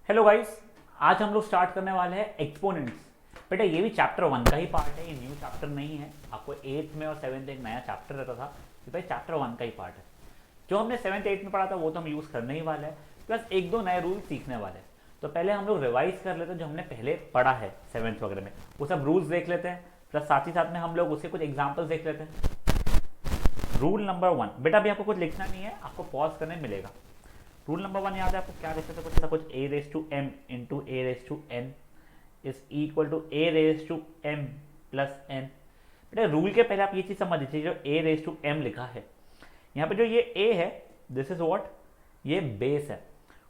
Hello guys, आज हम लोग स्टार्ट करने वाले हैं एक्सपोनेंट्स। बेटा ये भी चैप्टर 1 का ही पार्ट है, ये न्यू चैप्टर नहीं है। आपको 8th में और 7th एक नया चैप्टर रहता था, ये भाई चैप्टर 1 का ही पार्ट है। जो हमने 7th 8th में पढ़ा था वो तो हम यूज़ करने ही वाले हैं, प्लस एक दो नए रूल सीखने वाले हैं। तो पहले हम लोग रिवाइज कर लेते हैं जो हमने पहले पढ़ा है 7th वगैरह में, वो सब रूल्स देख लेते हैं, प्लस साथ ही साथ में हम लोग उसके कुछ एग्जाम्पल्स देख लेते हैं। रूल नंबर 1, बेटा अभी आपको कुछ लिखना नहीं है, आपको पॉज करने मिलेगा। रूल नंबर 1 याद है आपको, क्या लिखते थे? कुछ ऐसा, कुछ A raise to M into A raise to N is equal to A raise to M plus N. बेटा रूल के पहले आप ये चीज समझ लीजिए, जो ए रेस टू एम लिखा है यहाँ पे, जो ये ए है दिस इज व्हाट, ये बेस है,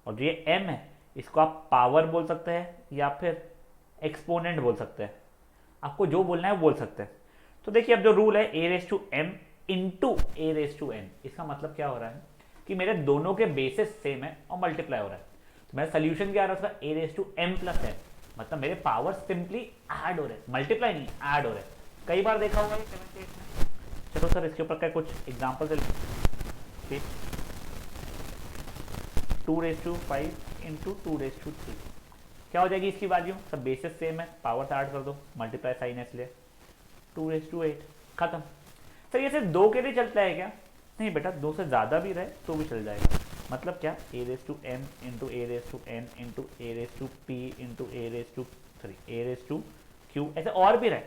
और जो ये एम है इसको आप पावर बोल सकते हैं या फिर एक्सपोनेंट बोल सकते हैं। आपको जो बोलना है वो बोल सकते हैं। तो देखिए अब जो रूल है A raise to M into A raise to N, इसका मतलब क्या हो रहा है कि मेरे दोनों के बेसिस सेम है और मल्टीप्लाई हो रहा है। तो मेरा सोल्यूशन क्या आ रहा था, A raise to M plus N, मतलब मेरे पावर सिंपली ऐड हो रहे हैं, मल्टीप्लाई नहीं ऐड हो रहे हैं। कई बार देखा होगा ये 7th 8th में। चलो सर इसके ऊपर क्या कुछ example, two raise to five into two raise to three, क्या हो जाएगी इसकी वैल्यू? सब बेसिस सेम है, पावर ऐड कर दो, मल्टीप्लाई साइन है इसलिए टू रेस टू एट, खत्म। सर ये सिर्फ दो के लिए चलता है क्या? नहीं बेटा, दो से ज़्यादा भी रहे तो भी चल जाएगा। मतलब क्या, A raise to M into A raise to N into A raise to P into A raise to sorry A raise to Q, ऐसे और भी रहे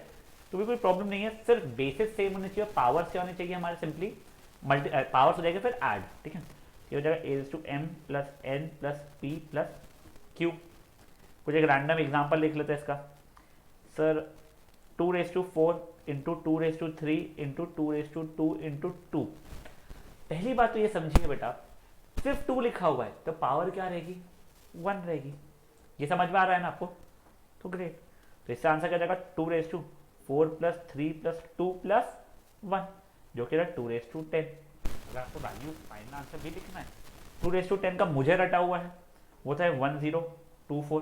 तो भी कोई प्रॉब्लम नहीं है। सिर्फ बेसिस सेम होने चाहिए, पावर से होने चाहिए हमारे, सिंपली मल्टी पावर हो जाएगा फिर ऐड, ठीक है। ये हो जाएगा A raise to M plus N plus P plus Q. कुछ एक रैंडम एग्जाम्पल लिख लेते हैं इसका। Sir two raise to four into two raise to three into two raise to two into two. पहली बात तो ये समझिए बेटा, सिर्फ टू लिखा हुआ है तो पावर क्या रहेगी? 1 रहेगी। ये समझ में आ रहा है ना आपको? तो ग्रेट। तो इससे आंसर क्या जाएगा, two raise to four plus three plus two plus one, जो कि टू रेस टू 10। अगर आपको वैल्यू फाइनल आंसर भी लिखना है, टू रेस टू 10 का मुझे रटा हुआ है, वो था 1024।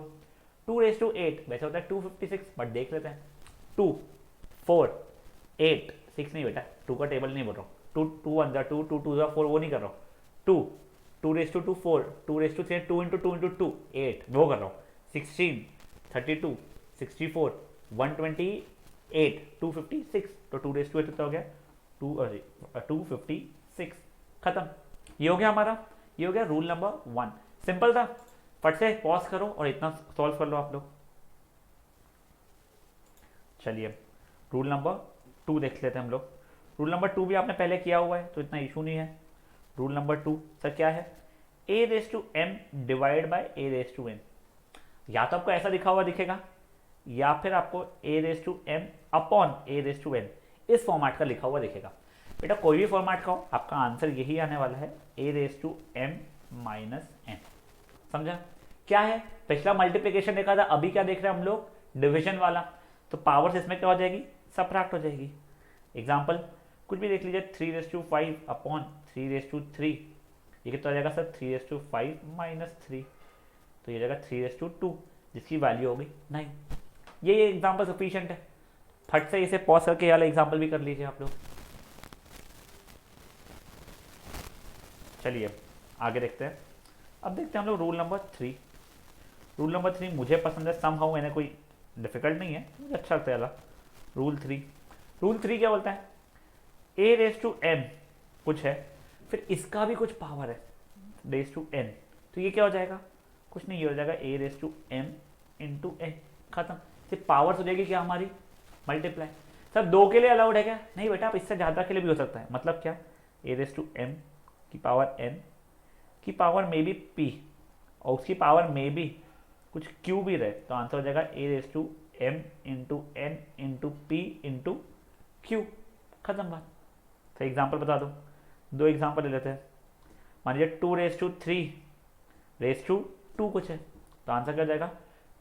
टू रेस टू एट वैसे होता है 256, बट देख लेते हैं। 2 4 8 6 नहीं बेटा, टू का टेबल नहीं बोल रहा हूँ। टू टू वन जा टू, टू टू जा फोर, वो नहीं कर रहा हूँ। Two two raise to two four, two raise to three, two into two 8, वो कर रहा हूँ। 16 32 64 128 256, तो टू रेस टू एट कितना हो गया? 256, खत्म। ये हो गया हमारा, ये हो गया रूल नंबर 1। सिंपल था, फट से पॉज करो और इतना सॉल्व कर लो आप लोग। चलिए रूल नंबर 2 देख लेते हैं हम लोग। रूल नंबर 2 भी आपने पहले किया हुआ है तो इतना इशू नहीं है। रूल नंबर 2 सर क्या है, A raise to M divide by A raise to N. या तो आपको ऐसा लिखा हुआ दिखेगा, या फिर आपको A raise to M upon A raise to N, इस फॉर्मेट का लिखा हुआ दिखेगा। बेटा कोई भी फॉर्मेट का हो, आपका आंसर यही आने वाला है, A raise to M minus N. समझा? क्या है, पिछला मल्टीप्लीकेशन देखा था, अभी क्या देख रहे हैं हम लोग? डिविजन वाला। तो पावर्स इसमें क्या हो जाएगी? सबट्रैक्ट हो जाएगी। एग्जाम्पल कुछ भी देख लीजिए, three raise to five upon three raise to three, ये कितना हो जाएगा sir? Three raise to five minus three, तो ये जाएगा थ्री रेस टू टू, जिसकी वैल्यू होगी 9। ये एग्जाम्पल सफिशिएंट है, फट से इसे पॉज करके वाला एग्जाम्पल भी कर लीजिए आप लोग। चलिए आगे देखते हैं। अब देखते हैं हम लोग रूल नंबर 3। रूल नंबर 3 मुझे पसंद है, सम हाउ मैंने कोई डिफिकल्ट नहीं है, मुझे अच्छा लगता है। रूल 3, रूल 3 क्या बोलता है, ए रेस टू एम कुछ है, फिर इसका भी कुछ पावर है रेस टू एन, तो ये क्या हो जाएगा? कुछ नहीं, ये हो जाएगा A raise to M into N, खत्म। सिर्फ पावर्स हो जाएगी क्या हमारी? मल्टीप्लाई। सर दो के लिए अलाउड है क्या? नहीं बेटा, आप इससे ज़्यादा के लिए भी हो सकता है। मतलब क्या, ए रेस टू एम की पावर एन की पावर मे बी पी, और उसकी पावर मे बी कुछ क्यू भी रहे, तो आंसर हो जाएगा A raise to M into N into P into Q, खत्म बात। तो एग्जाम्पल बता दो, दो एग्जाम्पल ले लेते हैं। मान लीजिए two raise to three raise to two कुछ है, तो आंसर क्या हो जाएगा?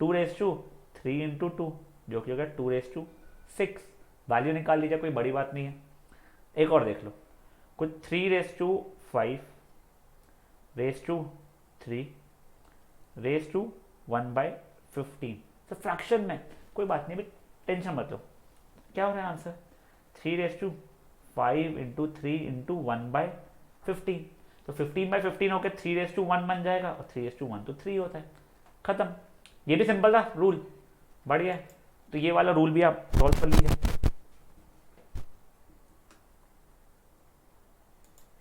Two raise to three into two, जो कि हो गया two raise to six. Value निकाल लीजिए, कोई बड़ी बात नहीं है। एक और देख लो, कुछ three raise to five raise to three raise to one by 15, तो फ्रैक्शन में कोई बात नहीं, भी टेंशन मत लो। क्या हो रहा है answer? Three raise to five into three into one by 15, तो 15 बाई 15 होकर थ्री रेस टू वन बन जाएगा, और थ्री रेस टू वन तो थ्री होता है, खत्म। ये भी सिंपल था रूल, बढ़िया है। तो ये वाला रूल भी आप सॉल्व कर लीजिए।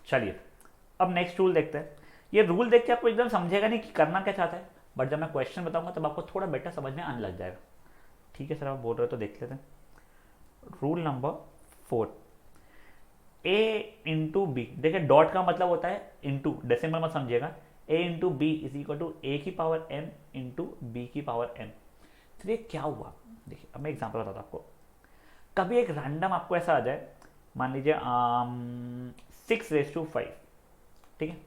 चलिए अब नेक्स्ट रूल देखते हैं। ये रूल देख के आपको एकदम समझेगा नहीं कि करना क्या चाहता है, बट जब मैं क्वेश्चन बताऊंगा तब आपको थोड़ा बेटर समझ में आने लग जाएगा। ठीक है सर, आप बोल रहे हो तो देख लेते हैं। Rule number 4, A into B. देखिए डॉट का मतलब होता है इंटू, डेसिमल मत समझिएगा। A into B is equal to A की पावर एन इंटू बी की पावर एन। तो ये क्या हुआ, देखिए अब मैं एग्जांपल बताता हूँ आपको। कभी एक रैंडम आपको ऐसा आ जाए, मान लीजिए 6⁵, ठीक है।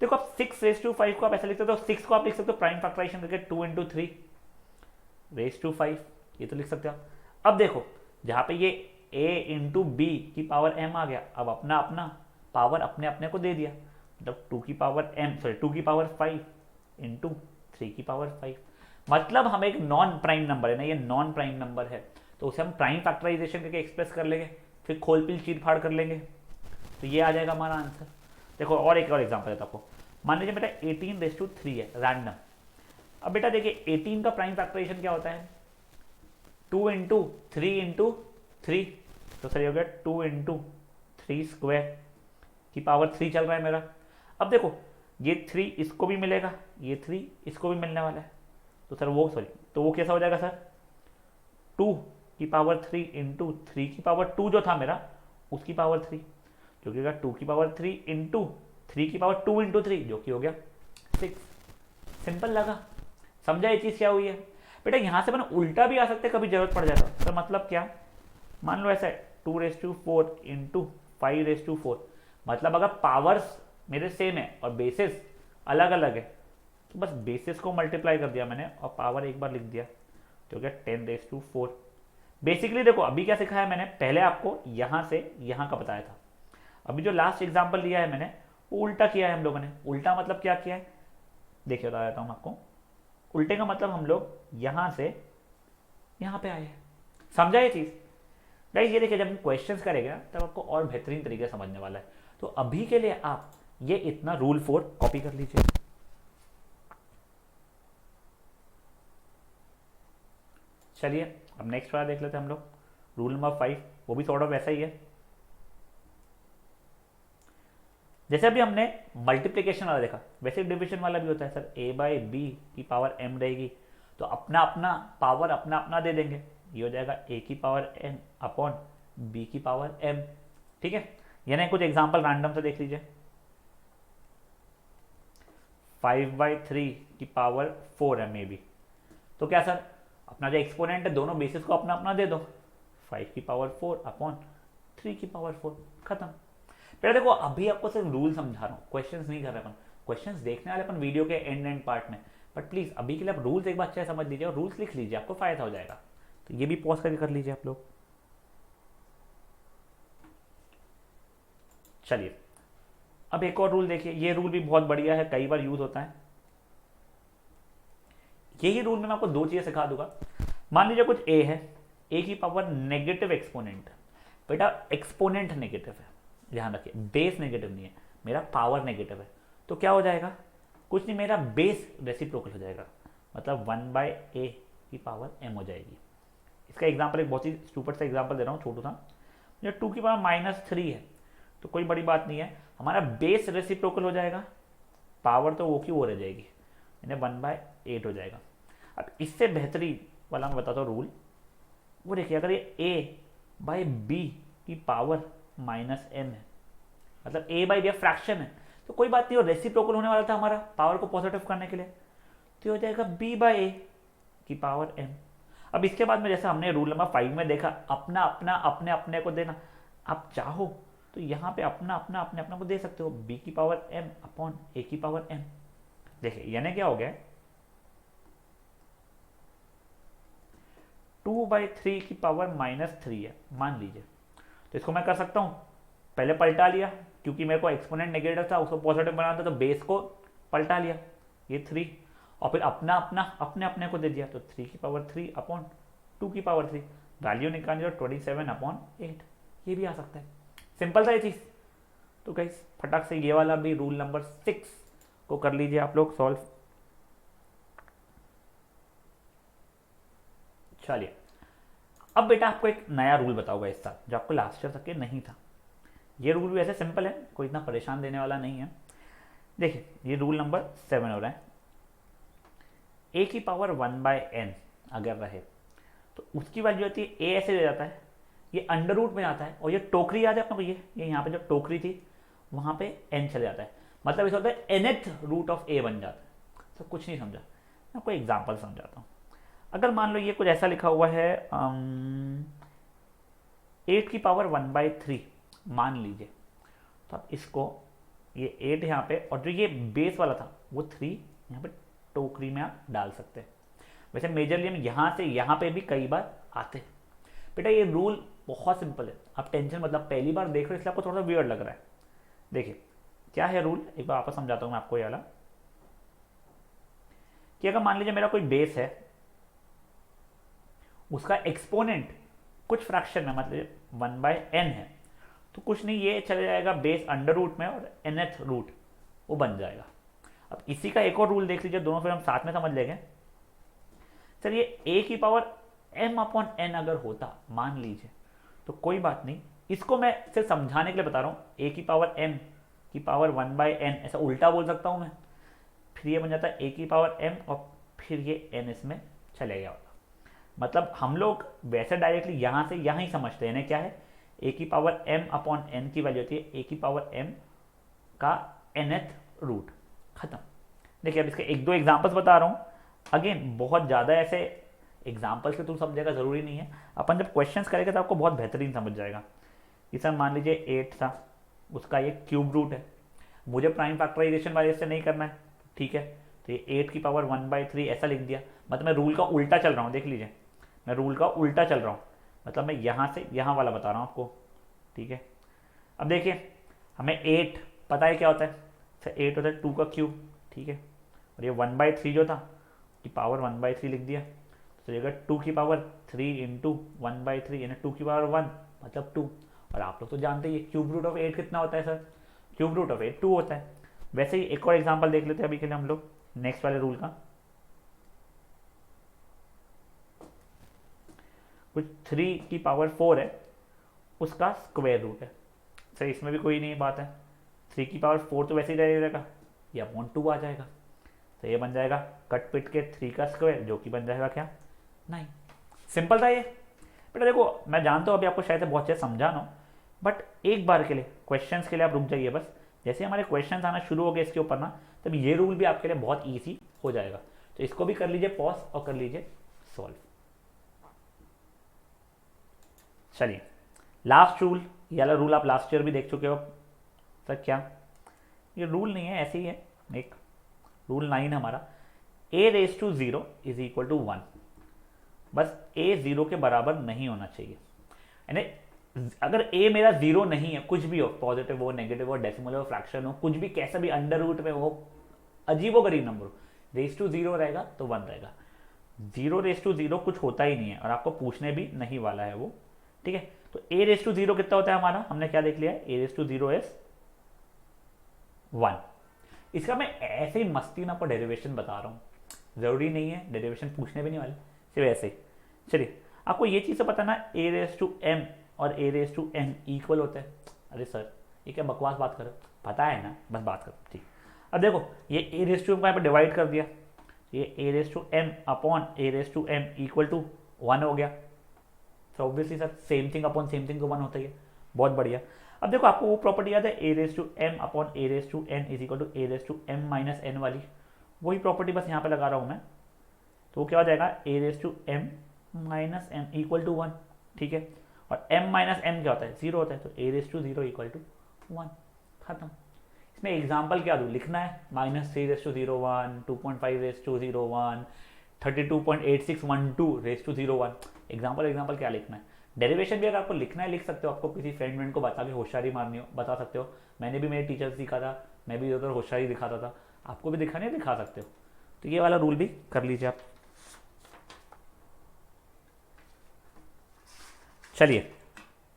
देखो आप 6⁵ को आप ऐसा लिख सकते हो, 6 को आप लिख सकते हो प्राइम फैक्टराइजेशन करके 2 इंटू 3⁵, ये तो लिख सकते हो आप। अब देखो जहां पे ये a इंटू बी की पावर m आ गया, अब अपना अपना पावर अपने अपने को दे दिया, मतलब 2 की पावर m, सॉरी 2 की पावर 5 इंटू 3 की पावर 5। मतलब हम एक नॉन प्राइम नंबर है ना, ये नॉन प्राइम नंबर है, तो उसे हम प्राइम फैक्टराइजेशन करके एक्सप्रेस कर लेंगे, फिर खोल पिल चीर फाड़ कर लेंगे, तो ये आ जाएगा हमारा आंसर। देखो और एक और एग्जांपल देता हूँ आपको। मान लीजिए बेटा 18⁵ है रैंडम। अब बेटा देखिए 18 का प्राइम फैक्टराइजेशन क्या होता है, 2 इंटू 3 इंटू 3, तो सर ये हो गया 2 इंटू 3² की पावर 3 चल रहा है मेरा। अब देखो ये 3 इसको भी मिलेगा, ये 3 इसको भी मिलने वाला है, तो सर वो तो वो कैसा हो जाएगा सर, 2 की पावर 3 इंटू 3 की पावर 2 जो था मेरा, उसकी पावर 3, जो कि होगा 2 की पावर 3 इंटू 3 की पावर 2 इंटू 3, जो कि हो गया 6। सिंपल लगा, समझा ये चीज़ क्या हुई है। बेटा यहाँ से अपन उल्टा भी आ सकते कभी जरूरत पड़ जाए तो मतलब क्या, मान लो ऐसा है 2⁴ इंटू 5⁴, मतलब अगर पावर्स मेरे सेम है और बेसिस अलग अलग है, तो बस बेसिस को मल्टीप्लाई कर दिया मैंने और पावर एक बार लिख दिया, तो क्या 10⁴। बेसिकली देखो अभी क्या सिखाया मैंने, पहले आपको यहाँ से यहाँ का बताया था, अभी जो लास्ट एग्जाम्पल लिया है मैंने वो उल्टा किया है हम लोगों ने। उल्टा मतलब क्या किया है, देखिए बता देता हूँ आपको। उल्टे का मतलब हम लोग यहाँ से यहाँ पे आए हैं, समझा ये चीज़। गाइस ये देखिए जब हम क्वेश्चंस करेंगे ना तब आपको और बेहतरीन तरीके से समझने वाला है। तो अभी के लिए आप ये इतना रूल 4 कॉपी कर लीजिए। चलिए अब नेक्स्ट वाला देख लेते हैं हम लोग, रूल नंबर 5, वो भी सॉर्ट ऑफ वैसा ही है। जैसे अभी हमने मल्टीप्लीकेशन वाला देखा, वैसे डिविजन वाला भी होता है सर, a बाई बी की पावर m रहेगी, तो अपना अपना पावर अपना अपना दे देंगे, ये हो जाएगा a की पावर n अपॉन b की पावर m। ठीक है, यानी कुछ एग्जांपल रैंडम से देख लीजिए। 5/3 की पावर 4 है मे बी, तो क्या सर अपना जो एक्सपोनेंट है दोनों बेसिस को अपना अपना दे दो, 5 की पावर 4 अपॉन 3 की पावर 4, खत्म। फिर देखो अभी आपको सिर्फ रूल समझा रहा हूँ, क्वेश्चंस नहीं कर रहे अपन, क्वेश्चंस देखने वाले अपन वीडियो के एंड पार्ट में, बट प्लीज अभी के लिए आप रूल्स एक बार अच्छे से समझ लीजिए और रूल्स लिख लीजिए, आपको फायदा हो जाएगा। तो ये भी पॉज करके कर लीजिए आप लोग। चलिए अब एक और रूल देखिए, ये रूल भी बहुत बढ़िया है, कई बार यूज होता है। यही रूल में मैं आपको दो चीजें सिखा दूंगा। मान लीजिए कुछ ए है, ए की पावर नेगेटिव एक्सपोनेंट, बेटा एक्सपोनेंट नेगेटिव है, ध्यान रखिए बेस नेगेटिव नहीं है, मेरा पावर नेगेटिव है, तो क्या हो जाएगा, कुछ नहीं मेरा बेस रेसिप्रोकल हो जाएगा, मतलब 1/a की पावर m हो जाएगी। इसका एग्जांपल एक बहुत ही स्टूपिड सा एग्जांपल दे रहा हूँ, छोटू सा। जब 2 की पावर -3 है तो कोई बड़ी बात नहीं है, हमारा बेस रेसिप्रोकल हो जाएगा, पावर तो वो की वो रह जाएगी, यानी 1/8 हो जाएगा। अब इससे बेहतरीन वाला मैं बताता हूँ रूल, वो देखिए अगर ये a/b की पावर -m है, मतलब a/b फ्रैक्शन है, तो कोई बात नहीं, वो रेसिप्रोकल होने वाला था हमारा पावर को पॉजिटिव करने के लिए, तो हो जाएगा b/a की पावर m। अब इसके बाद में जैसे हमने रूल नंबर 5 में देखा, अपना अपना अपने अपने को देना, आप चाहो तो यहाँ पे अपना अपना अपने अपने को दे सकते हो, b की पावर m अपॉन a की पावर m। देखिए यानी क्या हो गया, 2/3 की पावर -3 है मान लीजिए, तो इसको मैं कर सकता हूँ, पहले पलटा लिया क्योंकि मेरे को एक्सपोनेंट नेगेटिव था उसको पॉजिटिव बनाना था, तो बेस को पलटा लिया ये 3, और फिर अपना अपना अपने अपने को दे दिया, तो 3 की पावर 3 अपॉन 2 की पावर 3, वैल्यू निकालिए 27/8, ये भी आ सकता है। सिंपल था ये चीज़। तो गाइस फटाक से ये वाला भी रूल नंबर 6 को कर लीजिए आप लोग सॉल्व। चलिए अब बेटा आपको एक नया रूल बताऊंगा इस साथ, जो आपको लास्ट ईयर तक के नहीं था। ये रूल भी ऐसे सिंपल है, कोई इतना परेशान देने वाला नहीं है। देखिए ये रूल नंबर 7 हो रहा है, a की पावर 1/n अगर रहे तो उसकी वैल्यू होती है a, ऐसे दे जाता है, ये अंडर रूट में आता है, और ये टोकरी याद है अपने को, ये यहाँ पे जो टोकरी थी वहाँ पे n चले जाता है, मतलब इसे होता है nth रूट ऑफ a बन जाता है। तो कुछ नहीं समझा, मैं आपको एग्जाम्पल समझाता हूँ। अगर मान लो ये कुछ ऐसा लिखा हुआ है 8 की पावर 1/3 मान लीजिए, तो आप इसको ये 8 यहाँ पे, और जो ये बेस वाला था वो 3 यहाँ पे टोकरी में आप डाल सकते हैं। वैसे मेजरली हम यहाँ से यहाँ पे भी कई बार आते हैं। बेटा ये रूल बहुत सिंपल है, आप टेंशन मतलब पहली बार देख रहे हो इसलिए आपको थोड़ा सा वियर्ड लग रहा है। देखिए क्या है रूल, एक बार आपको समझाता हूँ मैं आपको ये वाला, कि अगर मान लीजिए मेरा कोई बेस है, उसका एक्सपोनेंट कुछ फ्रैक्शन में मतलब 1/n है, तो कुछ नहीं ये चले जाएगा बेस अंडर रूट में और nth रूट वो बन जाएगा। अब इसी का एक और रूल देख लीजिए, दोनों फिर हम साथ में समझ लेंगे। चलिए a की पावर m/n अगर होता मान लीजिए, तो कोई बात नहीं, इसको मैं सिर्फ समझाने के लिए बता रहा हूँ। a की पावर m की पावर 1/n ऐसा उल्टा बोल सकता हूँ मैं, फिर ये बन जाता है a की पावर m और फिर ये n इसमें चले गया होता। मतलब हम लोग वैसे डायरेक्टली यहाँ से यहाँ ही समझते हैं, क्या है a की पावर m/n की वैल्यू होती है a की पावर m का nth रूट, खत्म। देखिए अब इसके एक दो एग्जांपल्स बता रहा हूँ, अगेन बहुत ज़्यादा ऐसे एग्जांपल्स के थ्रू समझेगा ज़रूरी नहीं है, अपन जब क्वेश्चंस करेंगे तो आपको बहुत बेहतरीन समझ जाएगा। कि सर मान लीजिए 8 था, उसका ये क्यूब रूट है, मुझे प्राइम फैक्टराइजेशन वाले से नहीं करना है, ठीक है, तो ये 8 की पावर 1/3 ऐसा लिख दिया, मतलब मैं रूल का उल्टा चल रहा हूँ। देख लीजिए मैं रूल का उल्टा चल रहा हूँ, मतलब मैं यहाँ से यहाँ वाला बता रहा हूँ आपको, ठीक है। अब देखिए हमें 8 पता है क्या होता है, सर 8 होता है 2 का क्यूब, ठीक है, और ये 1/3 जो था की पावर 1/3 लिख दिया, तो ये 2 की पावर 3 इंटू 1/3 यानी 2 की पावर 1 मतलब 2। और आप लोग तो जानते ही क्यूब रूट ऑफ 8 कितना होता है सर, क्यूब रूट ऑफ 8 2 होता है। वैसे ही एक और एग्जांपल देख लेते हैं अभी के लिए हम लोग नेक्स्ट वाले रूल का। कुछ 3 की पावर 4 है, उसका स्क्वायर रूट है, सर इसमें भी कोई नहीं बात है, 3 की पावर 4 तो वैसे ही रहेगा, ये अपॉन 2 आ जाएगा, तो ये बन जाएगा कट पिट के 3 का स्क्वायर, जो कि बन जाएगा क्या 9। सिंपल था ये बेटा। देखो मैं जानता हूँ अभी आपको शायद बहुत अच्छे समझा ना, बट एक बार के लिए क्वेश्चंस के लिए आप रुक जाइए बस, जैसे हमारे क्वेश्चंस आना शुरू हो गए इसके ऊपर ना, तब ये रूल भी आपके लिए बहुत ईजी हो जाएगा। तो इसको भी कर लीजिए पॉज और कर लीजिए सॉल्व। चलिए लास्ट रूल, ये वाला रूल आप लास्ट ईयर भी देख चुके हो सर। क्या ये रूल नहीं है, ऐसे ही है एक रूल 9 हमारा, a⁻0 इज इक्वल टू 1, बस a 0 के बराबर नहीं होना चाहिए। यानी अगर a मेरा 0 नहीं है, कुछ भी हो, पॉजिटिव हो नेगेटिव हो डेसिमल हो फ्रैक्शन हो कुछ भी, कैसा भी अंडर रूट में हो, अजीबो गरीब नंबर हो, रेस टू 0 रहेगा तो 1 रहेगा। 0⁻0 कुछ होता ही नहीं है और आपको पूछने भी नहीं वाला है वो, ठीक है। तो a⁻0 कितना होता है हमारा, हमने क्या देख लिया, a⁻0 इज 1। इसका मैं ऐसे ही मस्ती में आपको डेरिवेशन बता रहा हूँ, जरूरी नहीं है डेरिवेशन पूछने भी नहीं वाले, सिर्फ ऐसे ही। चलिए आपको ये चीज़ तो पता ना a⁻m और a⁻n इक्वल होता है। अरे सर ये क्या बकवास बात करो, पता है ना, बस बात करो, ठीक। अब देखो ये a⁻m को यहाँ पर डिवाइड कर दिया, ये a⁻m upon a⁻m equal to 1 हो गया। तो obviously sir same thing upon same thing तो 1 होता ही है, बहुत बढ़िया। अब देखो आपको वो प्रॉपर्टी याद है a⁻m upon a⁻n is equal to a⁻m-n वाली, वही प्रॉपर्टी बस यहाँ पे लगा रहा हूँ मैं। तो वो क्या हो जाएगा a⁻m-n इक्वल टू 1, ठीक है। और m-m क्या होता है 0 होता है, तो a⁻0 इक्वल टू 1, खत्म। इसमें एग्जाम्पल क्या दूँ, लिखना है -3⁻01 2.5⁻01 32.8612⁻01। एग्जाम्पल क्या लिखना है। डेरिवेशन भी अगर आपको लिखना है लिख सकते हो, आपको किसी फ्रेंड को बता के होशियारी मारनी हो बता सकते हो। मैंने भी मेरे टीचर से सीखा था, मैं भी उधर होशियारी दिखाता था, आपको भी दिखानी है दिखा सकते हो। तो ये वाला रूल भी कर लीजिए आप। चलिए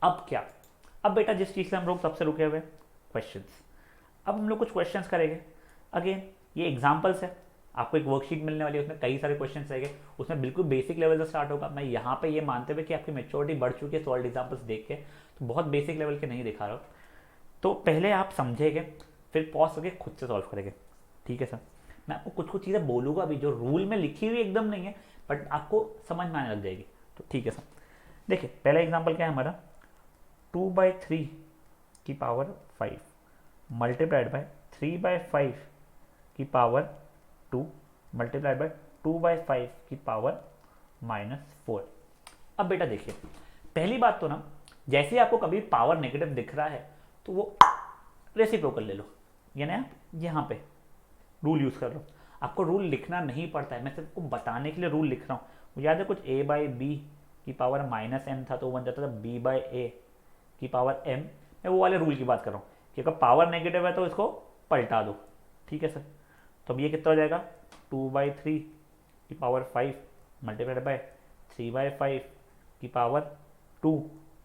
अब क्या, अब बेटा जिस चीज़ से हम लोग सबसे रुके हुए क्वेश्चंस, अब हम लोग कुछ क्वेश्चंस करेंगे। अगेन ये एग्जाम्पल्स है, आपको एक वर्कशीट मिलने वाली है, उसमें कई सारे क्वेश्चन रहेंगे, उसमें बिल्कुल बेसिक लेवल से स्टार्ट होगा। मैं यहाँ पे ये मानते हुए कि आपकी मेच्योरिटी बढ़ चुकी है सॉल्व एग्जाम्पल्स देख के, तो बहुत बेसिक लेवल के नहीं दिखा रहा हूँ। तो पहले आप समझेंगे, फिर पॉज करके खुद से सॉल्व करेंगे। ठीक है सर, मैं आपको कुछ कुछ चीज़ें बोलूँगा भी जो रूल में लिखी हुई एकदम नहीं है, बट आपको समझ में आने लग जाएगी। तो ठीक है सर, देखिए पहला एग्जाम्पल क्या है हमारा, 2/3 की पावर 5 मल्टीप्लाइड बाय 3/5 की पावर 2 मल्टीप्लाइड बाय 2/5 की पावर -4। अब बेटा देखिए, पहली बात तो ना, जैसे ही आपको कभी पावर नेगेटिव दिख रहा है तो वो रेसिप्रोकल ले लो, यानी आप यहाँ पे रूल यूज़ कर लो। आपको रूल लिखना नहीं पड़ता है, मैं सिर्फ आपको बताने के लिए रूल लिख रहा हूँ। मुझे याद है कुछ a/b की पावर -n था तो बन जाता था b/a की पावर m। मैं वो वाले रूल की बात कर रहा हूँ कि अगर पावर नेगेटिव है तो इसको पलटा दो। ठीक है सर, तो अब ये कितना हो जाएगा, 2/3 की पावर 5 मल्टीप्लाइड बाय 3/5 की पावर 2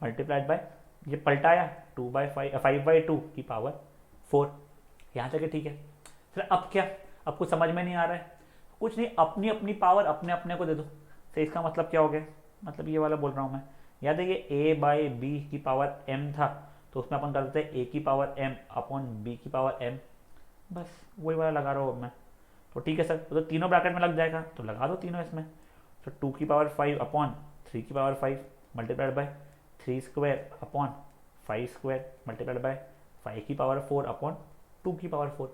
मल्टीप्लाइड बाय, ये पलटाया 5/2 की पावर 4। यहाँ तक है ठीक है सर। अब क्या, अब कुछ समझ में नहीं आ रहा है? कुछ नहीं, अपनी अपनी पावर अपने अपने को दे दो। तो इसका मतलब क्या हो गया, मतलब ये वाला बोल रहा हूँ मैं। याद है ये a/b की पावर m था, तो उसमें अपन कर देते हैं a की पावर m अपॉन b की पावर m, बस वही वाला लगा रहा हूँ मैं। तो ठीक है सर, तो तीनों ब्रैकेट में लग जाएगा, तो लगा दो तीनों इसमें। तो 2 की पावर 5 अपॉन 3 की power 5 multiplied by 3 square upon 5 square multiplied by 5 की पावर 4 अपॉन 2 की पावर 4।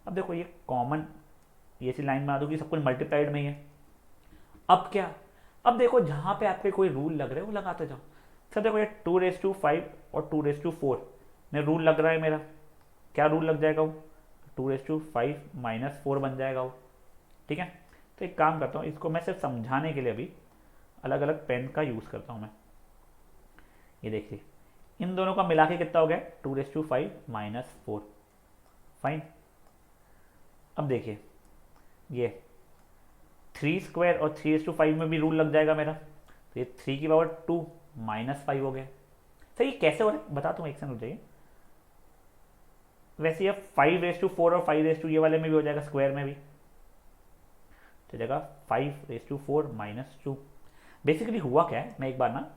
अब देखो ये कॉमन ये सी लाइन में आ दो कि सब कुछ मल्टीप्लाइड में ही है। अब क्या, अब देखो जहाँ पे आपके कोई रूल लग रहे हैं वो लगाते जाओ। सर देखो ये 2/5 और 2/4 में रूल लग रहा है मेरा, क्या रूल लग जाएगा वो, 2/5 -4 बन जाएगा वो। ठीक है, तो एक काम करता हूँ, इसको मैं सिर्फ समझाने के लिए अभी अलग अलग पेन का यूज़ करता हूँ मैं। ये देखिए इन दोनों का मिला के कितना हो गया, 2/5 -4। फाइन, अब देखिए ये 3 स्क्वायर और 3/5 में भी रूल लग जाएगा मेरा, तो ये 3 की पावर 2 -5 हो गया। सर ये कैसे हो रहा है बताता हूँ, एक सेकंड रुक जाइए। वैसे ये 5/4 और 5 ये वाले में भी हो जाएगा, स्क्वायर में भी तो जगह 5/4 -2। बेसिकली हुआ क्या है, मैं एक बार ना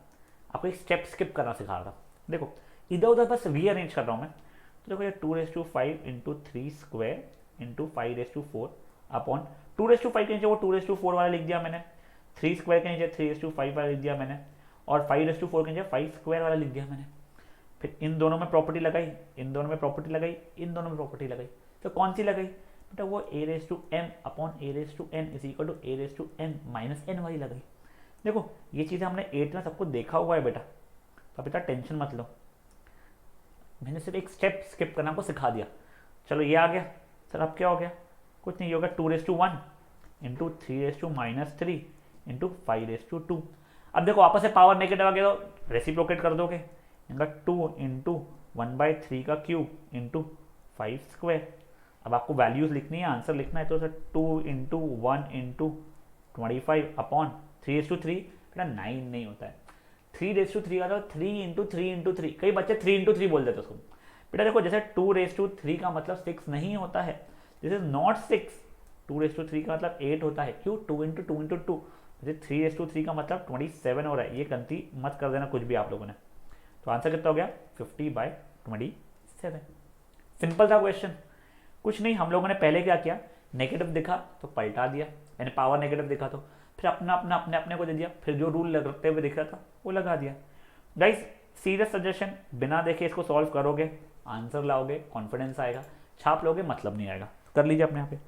आपको एक स्टेप स्किप करना सिखा रहा था। देखो इधर उधर बस रीअरेंज कर रहा हूँ मैं। तो देखो ये 2/5 इंटू 3 स्क्वायर इंटू 5/4 अपॉन 2/5 के नीचे वो 2/4 वाला लिख दिया मैंने, 3 स्क्वायर के नीचे 3/5 वाला लिख दिया मैंने, और 5/4 के नीचे 5 स्क्वायर वाला लिख दिया मैंने। फिर इन दोनों में प्रॉपर्टी लगाई, इन दोनों में प्रॉपर्टी लगाई, इन दोनों में प्रॉपर्टी लगाई। तो कौन सी लगाई बेटा, वो a/m upon a/n is equal to a/n - n वाली लगाई। देखो ये चीज़ें हमने 8 में सबको देखा हुआ है बेटा, तो बेटा टेंशन मत लो, मैंने सिर्फ एक स्टेप स्किप करना आपको सिखा दिया। चलो ये आ गया सर, अब क्या हो गया, कुछ नहीं होगा, 2/1 इंटू 3/-3 इंटू 5/2। अब देखो आपस में पावर नेगेटिव आ गया तो रेसिप्रोकेट कर दोगे, इनका 2 इंटू 1/3 का क्यूब इंटू 5 स्क्वायर। अब आपको वैल्यूज लिखनी है, आंसर लिखना है, तो सर 2 इंटू 1 इंटू 25 अपॉन 3/3 बेटा 9 नहीं होता है, 3/3 का था 3 इंटू 3 इंटू 3। कई बच्चे 3 इंटू 3 बोल देते उसको। बेटा देखो जैसे 2/3 का मतलब 6 नहीं होता है, दिस इज नॉट 6। 2/3 का मतलब 8 होता है, क्यों, 2 इंटू 2 इंटू 2, 3/3 का मतलब 27 हो रहा है। ये गलती मत कर देना कुछ भी आप लोगों ने। तो आंसर कितना हो गया, 50/27। सिंपल था क्वेश्चन, कुछ नहीं। हम लोगों ने पहले क्या किया, नेगेटिव दिखा तो पलटा दिया, यानी पावर नेगेटिव दिखा तो फिर अपना अपना अपने अपने को दे दिया, फिर जो रूल लगते हुए दिख रहा था वो लगा दिया। गाइस सीरियस सजेशन, बिना देखे इसको सॉल्व करोगे, आंसर लाओगे, कॉन्फिडेंस आएगा, छाप लोगे मतलब नहीं आएगा। कर लीजिए अपने यहाँ पे।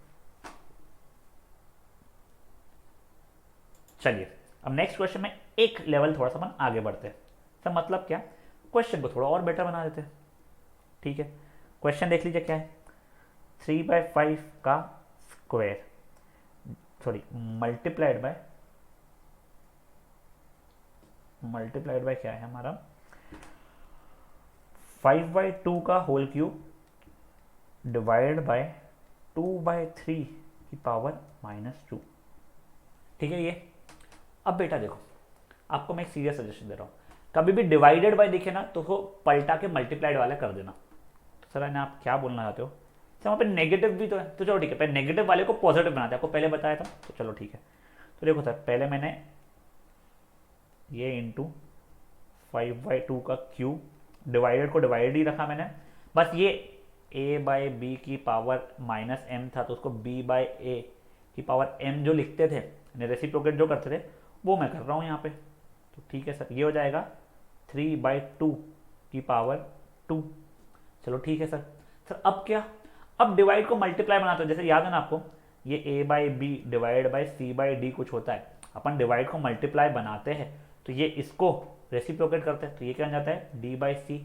चलिए अब नेक्स्ट क्वेश्चन में एक लेवल थोड़ा सा अपन आगे बढ़ते हैं। सर मतलब क्या, क्वेश्चन को थोड़ा और बेटर बना देते हैं। ठीक है, क्वेश्चन देख लीजिए क्या है, 3/5 का स्क्वायर सॉरी मल्टीप्लाइड बाय क्या है हमारा, 5/2 का होल क्यूब डिवाइड बाय 2/3 की पावर -2। ठीक है ये। अब बेटा देखो आपको मैं एक सीरियस सजेशन दे रहा हूँ, कभी भी डिवाइडेड बाय दिखे ना तो वो पलटा के मल्टीप्लाइड वाला कर देना। तो सर आप क्या बोलना चाहते हो, अच्छा वहाँ पे नेगेटिव भी तो है, तो चलो ठीक है, पहले नेगेटिव वाले को पॉजिटिव बनाते हैं, आपको पहले बताया था, तो चलो ठीक है। तो देखो सर, पहले मैंने ये इंटू 5/2 का क्यूब, डिवाइडेड को डिवाइड ही रखा मैंने, बस ये a/b की पावर -m था, तो उसको b/a की पावर m जो लिखते थे, रेसिप्रोकेट जो करते थे, वो मैं कर रहा हूँ यहाँ पे। तो ठीक है सर, ये हो जाएगा 3/2 की पावर 2। चलो ठीक है सर। सर अब क्या, अब डिवाइड को मल्टीप्लाई बनाते हो, जैसे याद है ना आपको, ये a/b डिवाइड बाई c/d कुछ होता है, अपन डिवाइड को मल्टीप्लाई बनाते हैं तो ये इसको रेसिप्रोकेट करते हैं, तो ये क्या बन जाता है d/c।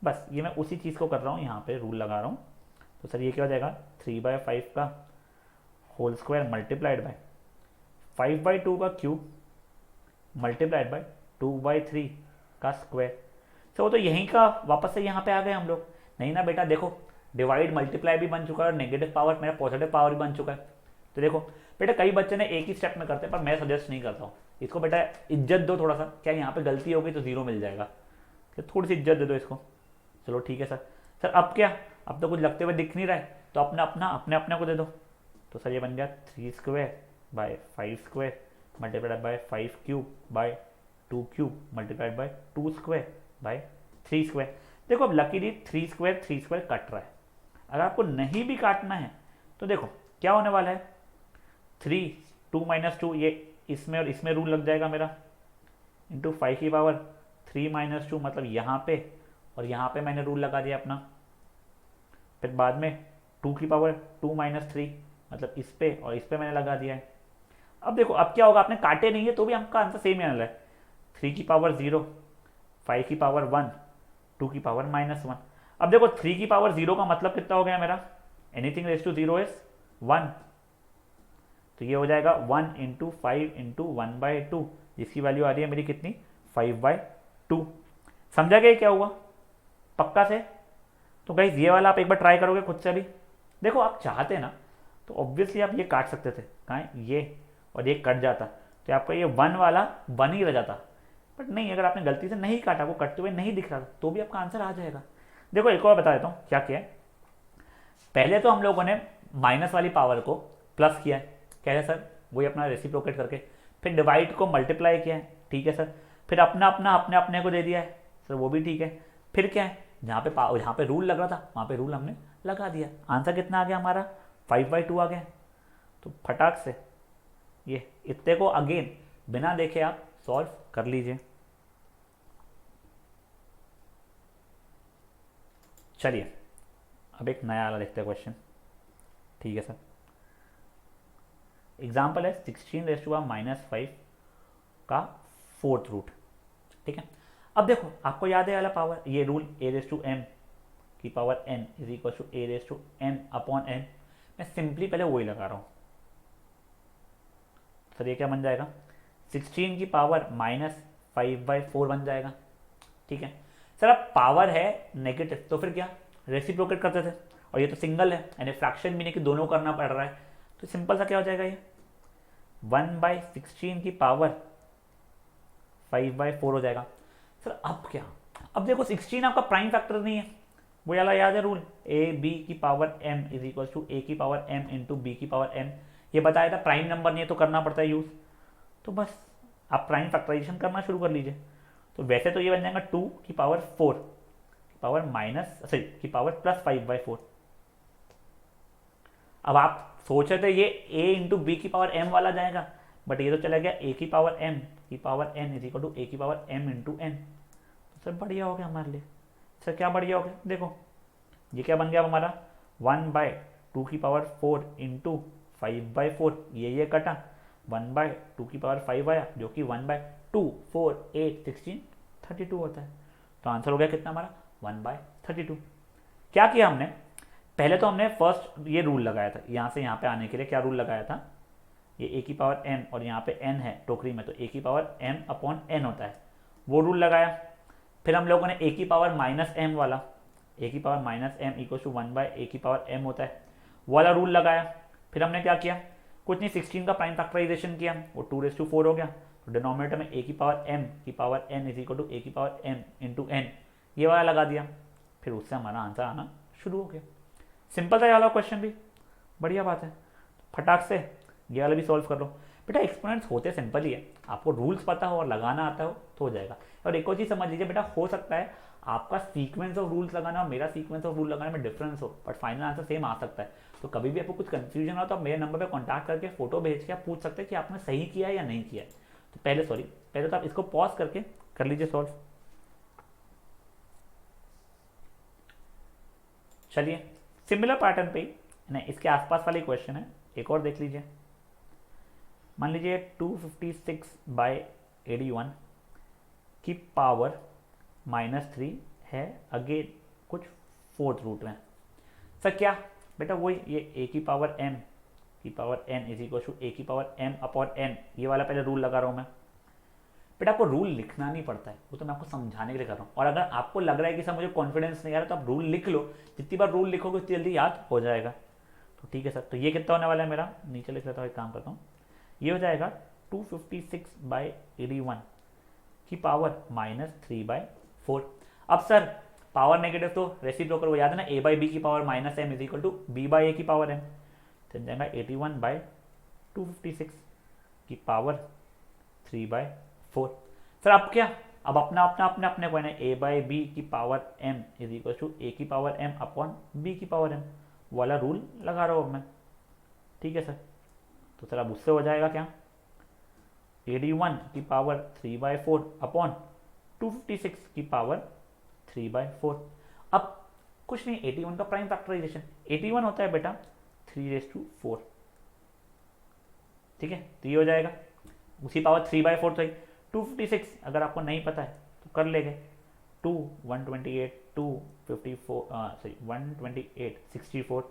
बस ये मैं उसी चीज़ को कर रहा हूँ, यहाँ पे रूल लगा रहा हूँ। तो सर ये क्या हो जाएगा 3/5 का होल स्क्वायर मल्टीप्लाइड बाय 5/2 का क्यूब मल्टीप्लाइड बाय 2/3 का स्क्वायर। तो वो तो यहीं का वापस से यहाँ पे आ गए हम लोग। नहीं ना बेटा, देखो डिवाइड मल्टीप्लाई भी बन चुका है और नेगेटिव पावर मेरा पॉजिटिव पावर भी बन चुका है। तो देखो बेटा, कई बच्चे ने एक ही स्टेप में करते हैं, पर मैं सजेस्ट नहीं करता हूँ इसको। बेटा इज्जत दो थोड़ा सा, क्या यहाँ पे गलती हो गई तो जीरो मिल जाएगा, तो थोड़ी सी इज्जत दे दो इसको। चलो ठीक है सर। सर अब क्या, अब तो कुछ लगते हुए दिख नहीं रहा है, तो अपने अपने को दे दो। तो सर ये बन गया 3 square by 5 square multiplied by 5 cube by 2 cube multiplied by 2 square by 3 square. देखो अब लकीली 3 स्क्वायर कट रहा है। अगर आपको नहीं भी काटना है तो देखो क्या होने वाला है, 3 2 - 2 ये इसमें और इसमें रूल लग जाएगा मेरा, इंटू 5 की पावर 3 - 2 मतलब यहाँ पे, और यहाँ पे मैंने रूल लगा दिया अपना। फिर बाद में 2 की पावर 2 - 3 मतलब इस पे और इस पे मैंने लगा दिया है। अब देखो अब क्या होगा, आपने काटे नहीं है तो भी आपका आंसर सेम ही आने वाला है। 3 की पावर 0, 5 की पावर 1, 2 की पावर -1। अब देखो 3 की पावर 0 का मतलब कितना हो गया मेरा, एनीथिंग रेज टू 0 इज 1, तो ये हो जाएगा 1 × 5 × 1/2, जिसकी वैल्यू आ रही है मेरी कितनी 5/2। समझा गया क्या हुआ पक्का से? तो गाइस ये वाला आप एक बार ट्राई करोगे खुद से भी। देखो आप चाहते ना तो ऑब्वियसली आप ये काट सकते थे, कहाँ ये और ये कट जाता, तो आपका ये 1 वाला 1 ही रह जाता। बट नहीं, अगर आपने गलती से नहीं काटा, वो कटते हुए नहीं दिख रहा तो भी आपका आंसर आ जाएगा। देखो एक और बता देता हूँ क्या किया है। पहले तो हम लोगों ने माइनस वाली पावर को प्लस किया है, क्या है सर, वही अपना रेसिप्रोकेट करके। फिर डिवाइड को मल्टीप्लाई किया है, ठीक है सर। फिर अपना अपना अपने अपने को दे दिया है सर, वो भी ठीक है। फिर क्या है, जहाँ पे रूल लग रहा था वहाँ पे रूल हमने लगा दिया। आंसर कितना आ गया हमारा 5/2 आ गया। तो फटाक से ये इतने को अगेन बिना देखे आप सॉल्व कर लीजिए। चलिए अब एक नया वाला देखते हैं क्वेश्चन, ठीक है सर। एग्जाम्पल है 16⁻⁻5 का 4th रूट, ठीक है। अब देखो आपको याद है वाला पावर, ये रूल a⁻m की power n is equal to a⁻m/n। मैं सिंपली पहले वही लगा रहा हूँ। सर ये क्या बन जाएगा 16 की पावर -5/4 बन जाएगा, ठीक है सर। अब पावर है नेगेटिव तो फिर क्या रेसिप्रोकेट करते थे, और ये तो सिंगल है यानी फ्रैक्शन भी नहीं कि दोनों करना पड़ रहा है, तो सिंपल सा क्या हो जाएगा ये 1/16 की पावर 5/4 हो जाएगा। सर अब क्या, अब देखो 16 आपका प्राइम फैक्टर नहीं है, वो वाला याद है रूल ab की power m is equal to a की पावर m इंटू b की पावर m। ये बताया था प्राइम नंबर नहीं है तो करना पड़ता है यूज, तो बस आप प्राइम फैक्टराइजेशन करना शुरू कर लीजिए। तो वैसे तो ये बन जाएगा 2 की पावर 4 की पावर की पावर +5/4। अब आप सोच रहे थे ये a इंटू बी की पावर m वाला जाएगा, बट ये तो चला गया a की पावर m की power n is equal to a की पावर m इंटू n। तो सर बढ़िया हो गया हमारे लिए। सर क्या बढ़िया हो गया, देखो ये क्या बन गया हमारा 1/2 की पावर 4 इंटू 5/4, ये कटा 1/2 की पावर 5 आया जो कि 1/2 4 8 16 32 होता है। तो आंसर हो गया कितना हमारा 1/32। क्या किया हमने, पहले तो हमने फर्स्ट ये रूल लगाया था, यहाँ से यहाँ पे आने के लिए क्या रूल लगाया था, ये a की पावर m और यहाँ पे n है टोकरी में, तो a की पावर m/n होता है, वो रूल लगाया। फिर हम लोगों ने a की पावर -m वाला, a की power -m equal to 1/a की पावर m होता है, वो वाला रूल लगाया। फिर हमने क्या किया, कुछ नहीं 16 का प्राइम फैक्टराइजेशन किया, वो 2⁴ हो गया। तो डिनोमिनेटर में a की पावर m की power n is equal to a की पावर m इंटू n ये वाला लगा दिया। फिर उससे हमारा आंसर आना शुरू हो गया। सिंपल था ये वाला क्वेश्चन भी, बढ़िया बात है। फटाक से ये वाला भी सॉल्व कर लो। बेटा एक्सपोनेंट्स होते सिंपल ही है, आपको रूल्स पता हो और लगाना आता हो तो हो जाएगा। और एक और चीज़ समझ लीजिए बेटा, हो सकता है आपका सीक्वेंस ऑफ रूल्स लगाना और मेरा सीक्वेंस ऑफ रूल लगाने में डिफरेंस हो, बट फाइनल आंसर सेम आ सकता है। तो कभी भी आपको कुछ कंफ्यूजन हो तो आप मेरे नंबर पर कॉन्टैक्ट करके फोटो भेज के आप पूछ सकते हैं कि आपने सही किया है या नहीं किया है। तो पहले तो आप इसको पॉज करके कर लीजिए सॉल्व। चलिए सिमिलर पैटर्न पे नहीं, इसके आसपास वाली क्वेश्चन है, एक और देख लीजिए। मान लीजिए 256/81 की पावर -3 है, अगेन कुछ फोर्थ रूट में। सर क्या बेटा वही ये a की पावर m की power n is equal to a की पावर m अपॉन n, ये वाला पहले रूल लगा रहा हूँ मैं। बेटा आपको रूल लिखना नहीं पड़ता है, वो तो मैं आपको समझाने के लिए कर रहा हूँ। और अगर आपको लग रहा है कि सर मुझे कॉन्फिडेंस नहीं आ रहा तो आप रूल लिख लो, जितनी बार रूल लिखोगे उतनी जल्दी याद हो जाएगा। तो ठीक है सर, तो ये कितना होने वाला है मेरा, नीचे लिख लेता हूँ, एक काम करता हूँ, ये हो जाएगा 256/81 की पावर -3/4। अब सर पावर नेगेटिव तो रेसिप्रोकल, वो याद है ना, a/b की power -m is equal to b/a की पावर m। तो जाएगा 81/256 की पावर 3/4। सर अब क्या, अब अपना अपना अपने अपने को है a/b की power m is equal to a की पावर m अपॉन b की पावर m वाला रूल लगा रहा हूँ अब मैं। ठीक है सर, तो सर अब उससे हो जाएगा क्या, 81 की पावर 3/4 अपॉन 256 की पावर 3/4। अब कुछ नहीं, 81 का प्राइम फैक्टराइजेशन, 81 होता है बेटा 3/4। ठीक है, तो ये हो जाएगा उसी पावर 3/4 तो 256, अगर आपको नहीं पता है तो कर लेंगे, 2 128 2 54 सॉरी 128 64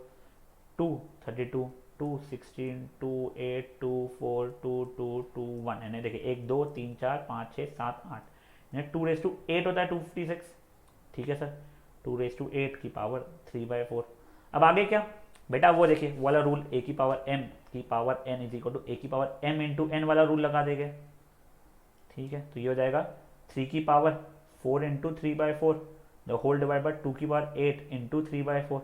2 32 2 16 2 8 2 4 2 2 2 1, यानी देखिए 1 2 3 4 5 6 7 8, यानी 2/8 होता है 256। ठीक है सर, 2/8 की पावर 3/4। अब आगे क्या बेटा, वो देखिए वाला रूल a की पावर m की power n is equal to a की पावर m इंटू n वाला रूल लगा देंगे। ठीक है, तो ये हो जाएगा 3 की power 4 into 3/4 the whole divide by 2 की पावर 8 इंटू 3/4।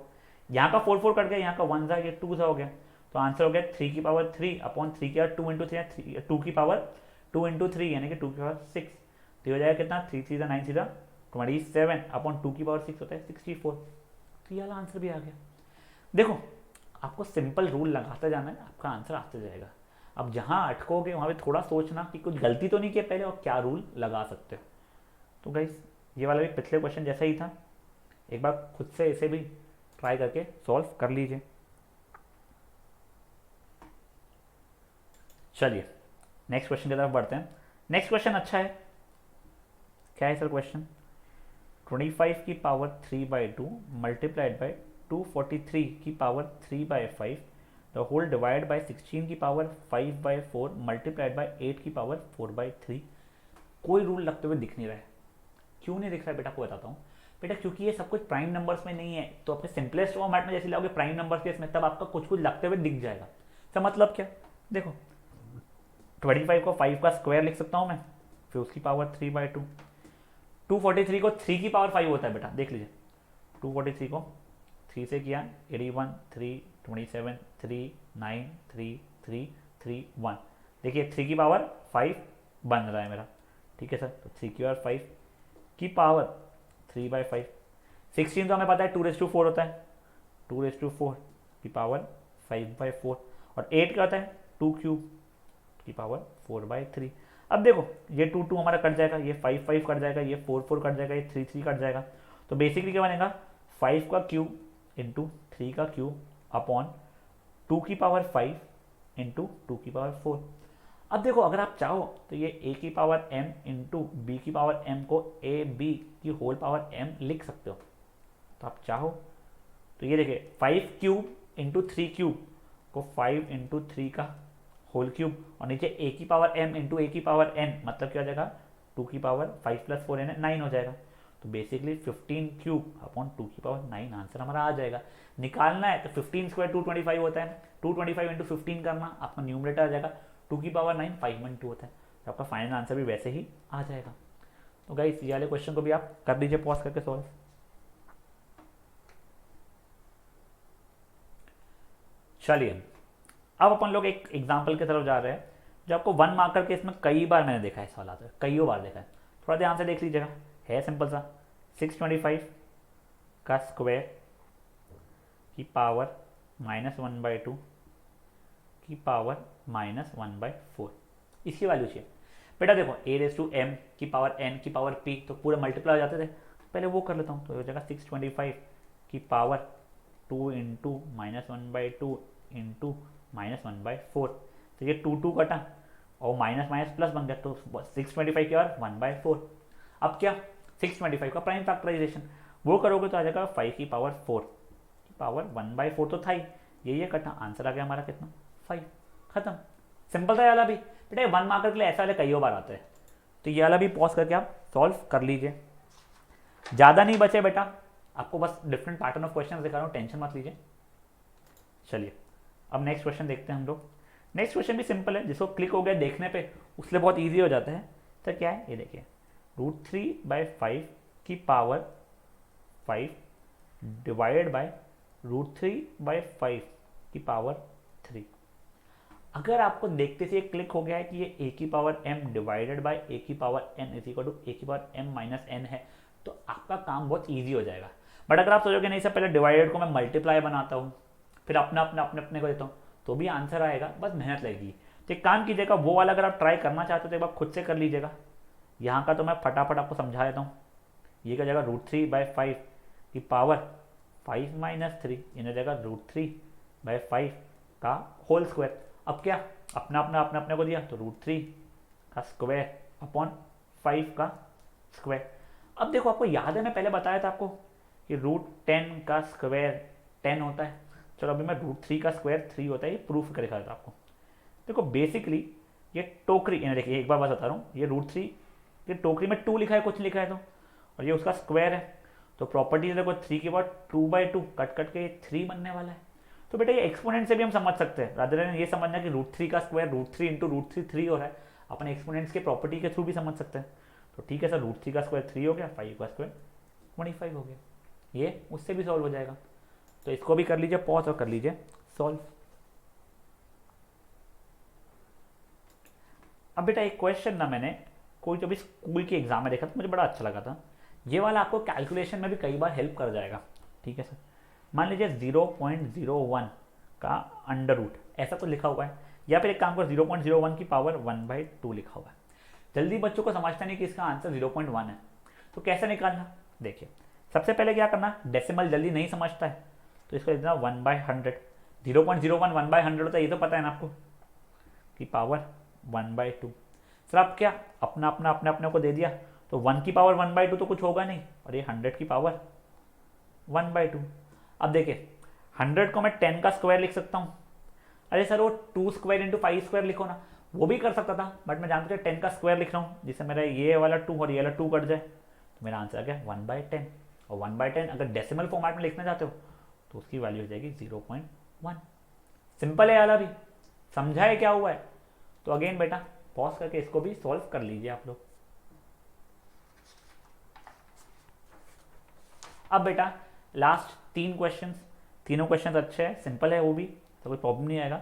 यहाँ का 4 4 कट गया, यहाँ का 1 था, ये 2 सा हो गया, तो आंसर हो गया 3 की पावर 3 अपॉन 3 की पावर 2 इंटू 3, 2 की पावर 2 इंटू 3 यानी कि 2 की पावर 6। तो हो जाएगा कितना, 3 3 9 सीधा 27 अपॉन 2 की पावर 6 होता है 64। तो ये वाला आंसर भी आ गया। देखो आपको सिंपल रूल लगाते जाना है, आपका आंसर आते जाएगा। अब जहाँ अटकोगे वहाँ पे थोड़ा सोचना कि कुछ गलती तो नहीं किया पहले और क्या रूल लगा सकते हो। तो गाइस ये वाला भी पिछले क्वेश्चन जैसा ही था, एक बार खुद से इसे भी ट्राई करके सॉल्व कर लीजिए। चलिए नेक्स्ट क्वेश्चन की तरफ बढ़ते हैं। नेक्स्ट क्वेश्चन अच्छा है, क्या है सर क्वेश्चन, 25 की पावर 3/2 मल्टीप्लाइड बाई 243 की power 3/5 the whole divide by 16 की पावर 5/4 मल्टीप्लाइड बाई 8 की पावर 4/3। कोई रूल लगते हुए दिख नहीं रहा है। क्यों नहीं दिख रहा है बेटा, आपको बताता हूँ। बेटा क्योंकि ये सब कुछ प्राइम नंबर्स में नहीं है, तो अपने सिंपलेस्ट फॉर्मेट में जैसे लाओगे प्राइम नंबर्स केस में, तब आपका कुछ कुछ लगते हुए दिख जाएगा। तो मतलब क्या, देखो 25 को 5 का स्क्वायर लिख सकता हूँ मैं, फिर उसकी पावर 3/2। 243 को 3 की पावर 5 होता है बेटा, देख लीजिए 243 को 3 से किया 81 3 27 3 9 3 3 3 1, देखिए 3 की पावर 5 बन रहा है मेरा। ठीक है सर, तो 3 की पावर 5 की पावर 3/5। 16 तो हमें पता है 2/4 होता है, 2/4 की पावर 5/4। और 8 क्या होता है 2³ की पावर 4/3। अब देखो ये 2 2 हमारा कट जाएगा, ये 5 5 कट जाएगा, ये 4 4 कट जाएगा, ये 3 3 कट जाएगा। तो बेसिकली क्या बनेगा, 5 का क्यूब इंटू 3 का क्यूब अपॉन 2 की पावर 5 इंटू 2 की पावर 4। अब देखो अगर आप चाहो तो ये a की पावर m इंटू बी की पावर m को a b की होल पावर m लिख सकते हो। तो आप चाहो तो ये देखिए 5 क्यूब इंटू 3 क्यूब को 5 इंटू 3 का होल क्यूब, और नीचे a की पावर m इंटू a की पावर n, मतलब क्या हो जाएगा 2 की पावर 5 प्लस 4 यानी 9 हो जाएगा। तो बेसिकली 15 क्यूब अपॉन 2 की पावर 9 आंसर हमारा आ जाएगा। निकालना है तो 15 स्क्वायर 225 होता है, 225 इंटू 15 करना, आपका न्यूमरेटर आ जाएगा 2 की पावर 9 512 होता है, तो आपका फाइनल आंसर भी वैसे ही आ जाएगा। तो गाइस ये वाले क्वेश्चन को भी आप कर दीजिए पॉज करके सॉल्व। चलिए अब अपन लोग एक एग्जाम्पल की तरफ जा रहे हैं जो आपको 1 मार्क करके इसमें कई बार मैंने देखा है, सवाल आता है, कई बार देखा है। थोड़ा ध्यान से देख लीजिएगा, है सिंपल सा। 625 का स्क्वायर की पावर -1/2 की पावर -1/4, इसकी वैल्यू चाहिए। बेटा देखो a⁻m की पावर n की पावर p तो पूरे मल्टीप्लाई हो जाते थे, पहले वो कर लेता हूँ। तो हो जाएगा 625 की पावर 2 इंटू -1/2 इंटू -1/4, तो ये 2 कटा और माइनस माइनस प्लस बन गया, तो 625 की और 1/4। अब क्या 625 का प्राइम फैक्टराइजेशन वो करोगे तो आ जाएगा 5 की पावर 4 की पावर 1/4 तो था ही, ये कटा, आंसर आ गया हमारा कितना 5, खत्म। सिंपल था ये वाला भी। बेटा 1 मार्कर के लिए ऐसा वाले कई बार आते हैं, तो ये वाला भी पॉज करके आप सॉल्व कर लीजिए। ज़्यादा नहीं बचे बेटा, आपको बस डिफरेंट पैटर्न ऑफ क्वेश्चन दिखा रहा हूँ, टेंशन मत लीजिए। चलिए अब नेक्स्ट क्वेश्चन देखते हैं हम लोग। नेक्स्ट क्वेश्चन भी सिंपल है, जिसको क्लिक हो गया देखने पे उसके लिए बहुत इजी हो जाता है। तो क्या है ये देखिए, √3/5 की पावर 5 डिवाइडेड बाय √3/5 की पावर 3। अगर आपको देखते से क्लिक हो गया है कि ये a की power m divided by a की power n is equal to a की पावर m माइनस n है, तो आपका काम बहुत ईजी हो जाएगा। बट अगर आप सोचोगे नहीं सर पहले डिवाइडेड को मैं मल्टीप्लाई बनाता हूँ फिर अपना अपना अपने अपने को देता हूँ, तो भी आंसर आएगा, बस मेहनत लगेगी। तो एक काम कीजिएगा, वो वाला अगर आप ट्राई करना चाहते हो तो एक बार खुद से कर लीजिएगा। यहाँ का तो मैं फटाफट आपको समझा देता हूँ। ये क्या जाएगा √3/5 की पावर 5 - 3, इन्हें जाएगा √3/5 का होल स्क्वायर। अब क्या अपना अपना अपने अपने को दिया, तो √3 का स्क्वायर अपॉन 5 का स्क्वायर। अब देखो आपको याद है मैं पहले बताया था आपको कि √10 का स्क्वायर 10 होता है। चलो अभी मैं √3 का स्क्वायर 3 होता है, ये प्रूफ करके दिखा देता आपको। देखो बेसिकली ये टोकरी, इन्हें देखिए एक बार बस बता रहा हूँ, ये √3 ये टोकरी में 2 लिखा है, कुछ लिखा है तो, और ये उसका स्क्वायर है, तो प्रॉपर्टी देखो 3 के बाद 2/2 कट कट के 3 बनने वाला है। तो बेटा ये एक्सपोनेंट से भी हम समझ सकते हैं, रादर देन ये समझना कि √3 का स्क्वायर √3 इंटू √3 3 हो रहा है, अपन एक्सपोनेंट्स के प्रॉपर्टी के थ्रू भी समझ सकते हैं। तो ठीक है सर, √3 का स्क्वायर 3 हो गया, 5 का स्क्वायर 25 हो गया, ये उससे भी सॉल्व हो जाएगा। तो इसको भी कर लीजिए पॉज और कर लीजिए सॉल्व। अब बेटा एक क्वेश्चन ना मैंने कोई जब स्कूल के एग्जाम में देखा तो मुझे बड़ा अच्छा लगा था। ये वाला आपको कैलकुलेशन में भी कई बार हेल्प कर जाएगा। ठीक है सर, मान लीजिए 0.01 का अंडर रूट ऐसा तो लिखा हुआ है, या फिर एक काम करो 0.01 की पावर 1/2 लिखा हुआ है। जल्दी बच्चों को समझता नहीं कि इसका आंसर 0.1 है, तो कैसे निकालना, देखिए सबसे पहले क्या करना, डेसिमल जल्दी नहीं समझता है तो इसको लिखना 1/100। 0.01 1/100 होता है, ये तो पता है ना आपको, की पावर 1/2। सर आप क्या अपना अपना अपने अपने को दे दिया, तो 1 की पावर 1/2 तो कुछ होगा नहीं, और ये 100 की पावर 1/2। अब देखिए 100 को मैं 10 का स्क्वायर लिख सकता हूँ। अरे सर वो 2 स्क्वायर इंटू 5 स्क्वायर लिखो ना, वो भी कर सकता था, बट मैं जानता हूँ 10 का स्क्वायर लिख रहा हूँ जिससे मेरा ये वाला 2 और ये वाला 2 कट जाए, तो मेरा आंसर आ गया 1/10। और 1/10 अगर डेसिमल फॉर्मेट में लिखना चाहते हो तो उसकी वैल्यू हो जाएगी 0.1। सिंपल है वाला भी, समझा है क्या हुआ है। तो अगेन बेटा पॉज करके इसको भी सॉल्व कर लीजिए आप लोग। अब बेटा लास्ट 3 क्वेश्चंस, तीनों क्वेश्चंस अच्छे हैं, सिंपल है वो भी, तो कोई प्रॉब्लम नहीं आएगा।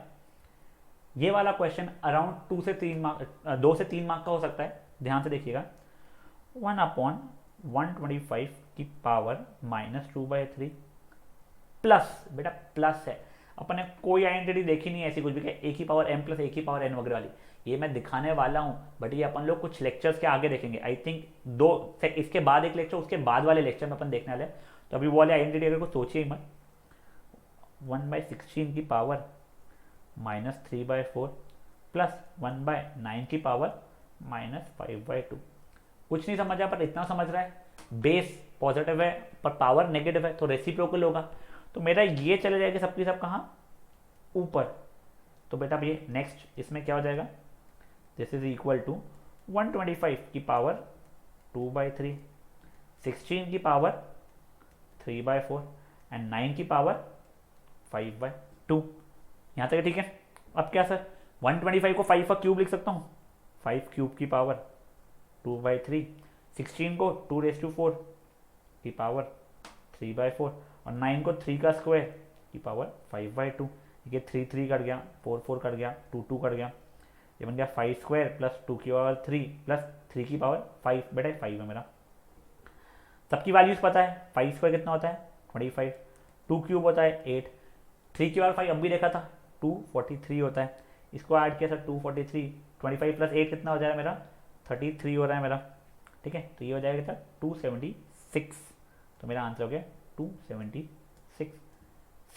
ये वाला क्वेश्चन अराउंड 2 से 3 मार्क 2 से 3 मार्क का हो सकता है, ध्यान से देखिएगा। 1/125 की पावर -2/3 प्लस, बेटा प्लस है, अपन ने कोई आइडेंटिटी देखी नहीं है ऐसी कुछ भी a की पावर m प्लस a की पावर n वगैरह वाली, ये मैं दिखाने वाला हूँ, बट ये अपन लोग कुछ लेक्चर्स के आगे देखेंगे। आई थिंक 2 इसके बाद एक लेक्चर, उसके बाद वाले लेक्चर में अपन देखने वाले हैं, तो अभी वो वाले आइडेंटिटी अगर कुछ सोचिए मत। 1/16 की पावर -3/4 प्लस 1/9 की पावर -5/2। कुछ नहीं समझा, पर इतना समझ रहा है बेस पॉजिटिव है पर पावर नेगेटिव है तो रेसिप्रोकल होगा, तो मेरा ये चले जाएगा सबकी सब कहाँ ऊपर। तो बेटा ये नेक्स्ट इसमें क्या हो जाएगा, दिस इज इक्वल टू 125 की पावर 2/3, 16 की पावर 3/4 एंड 9 की पावर 5/2। यहाँ तक ठीक है। अब क्या सर 125 को 5 का क्यूब लिख सकता हूँ, 5 क्यूब की पावर 2/3, 16 को 2⁴ की पावर 3/4 और 9 को 3 का स्क्वायर की पावर 5/2। ये 3 3 कट गया, 4 4 कट गया, 2 2 कट गया, ये बन गया 5 स्क्वायर प्लस 2 की पावर 3 प्लस 3 की पावर 5, बेटा 5 है मेरा। सबकी वैल्यूज पता है, 5 स्क्वायर कितना होता है 25, 2 क्यूब होता है 8, 3 की पावर 5 अब भी देखा था 243 होता है, इसको ऐड किया था 243, 25 प्लस 8 कितना हो जाएगा मेरा 33 हो रहा है मेरा, ठीक है। तो ये हो जाएगा 276, तो मेरा आंसर हो गया 276।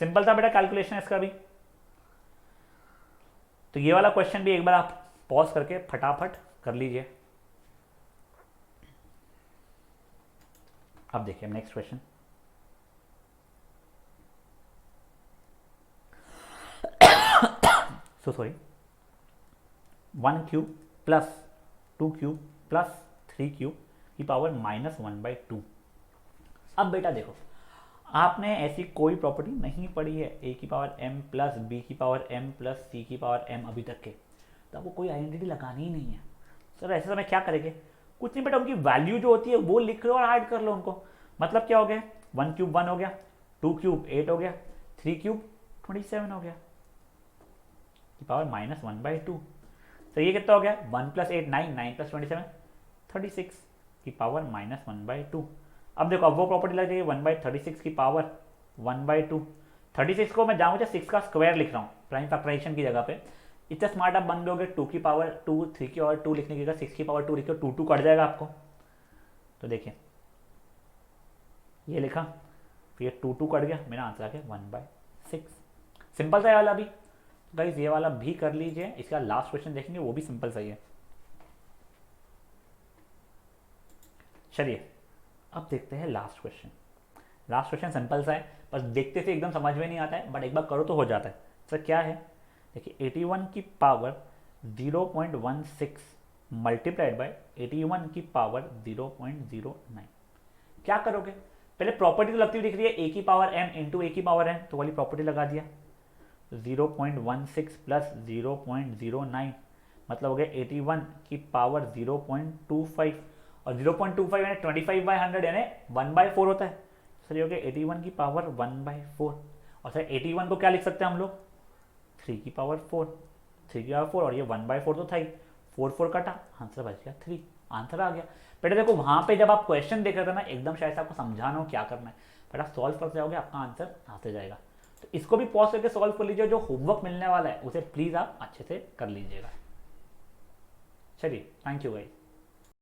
सिंपल था बेटा कैलकुलेशन इसका भी। तो ये वाला क्वेश्चन भी एक बार आप पॉज करके फटाफट कर लीजिए। अब देखिए next question, so sorry 1 cube plus 2 cube plus 3 cube की पावर -1/2। अब बेटा देखो, आपने ऐसी कोई प्रॉपर्टी नहीं पढ़ी है a की पावर m प्लस b की पावर m प्लस c की पावर m अभी तक के, तो आपको कोई आइडेंटिटी लगानी ही नहीं है। सर ऐसे समय क्या करेंगे, कुछ नहीं बेटा, उनकी वैल्यू जो होती है वो लिख लो और ऐड कर लो उनको। मतलब क्या हो गया, 1 क्यूब 1 हो गया, 2 क्यूब 8 हो गया, 3 क्यूब 27 हो गया की पावर -1/2। तो ये कितना हो गया 1 प्लस 8 9, 9 प्लस 27 36 की पावर -1/2। अब देखो, अब वो प्रॉपर्टी लग जाएगी 1/36 की पावर 1/2। 36 को मैं जाऊँ 6 का स्क्वायर लिख रहा हूँ प्राइम फैक्टराइजेशन की जगह पे। इतना स्मार्ट आप बन गए, 2 की पावर 2, 3 की पावर 2 लिखने की जगह 6 की पावर 2 लिखो, 2 2 कट जाएगा आपको। तो देखिए ये लिखा, फिर ये 2 2 कट गया, मेरा आंसर आ गया 1/6। सिंपल सा ये वाला भी गाइस, ये वाला भी कर लीजिए। इसका लास्ट क्वेश्चन देखेंगे, वो भी सिंपल सा ही है। चलिए अब देखते हैं last question. Last question simple सा है, बस देखते से एकदम समझ में नहीं आता है, बट एक बार करो तो हो जाता है। सर क्या है, देखिए 81 की पावर 0.16 मल्टीप्लाइड बाय 81 की पावर 0.09। क्या करोगे, पहले प्रॉपर्टी तो लगती हुई दिख रही है a की पावर m इंटू a की पावर n, तो वाली प्रॉपर्टी लगा दिया। 0.16 प्लस 0.09 मतलब हो गया 81 की पावर 0.25, और 0.25 यानी 25/100 यानी 1/4 होता है। सर ये हो गया 81 की पावर 1/4, और सर 81 को क्या लिख सकते हैं हम लोग 3 की पावर 4, 3 की पावर 4, और ये 1/4 तो था ही, 4 4 कटा, आंसर बच गया 3, आंसर आ गया। बेटा देखो वहां पे जब आप क्वेश्चन देख रहे थे ना, एकदम शायद आपको समझाना हो क्या करना है, बेटा सॉल्व करते जाओगे आपका आंसर आते जाएगा। तो इसको भी पॉज करके सॉल्व कर लीजिए, जो होमवर्क मिलने वाला है उसे प्लीज आप अच्छे से कर लीजिएगा। चलिए थैंक यू गाइस।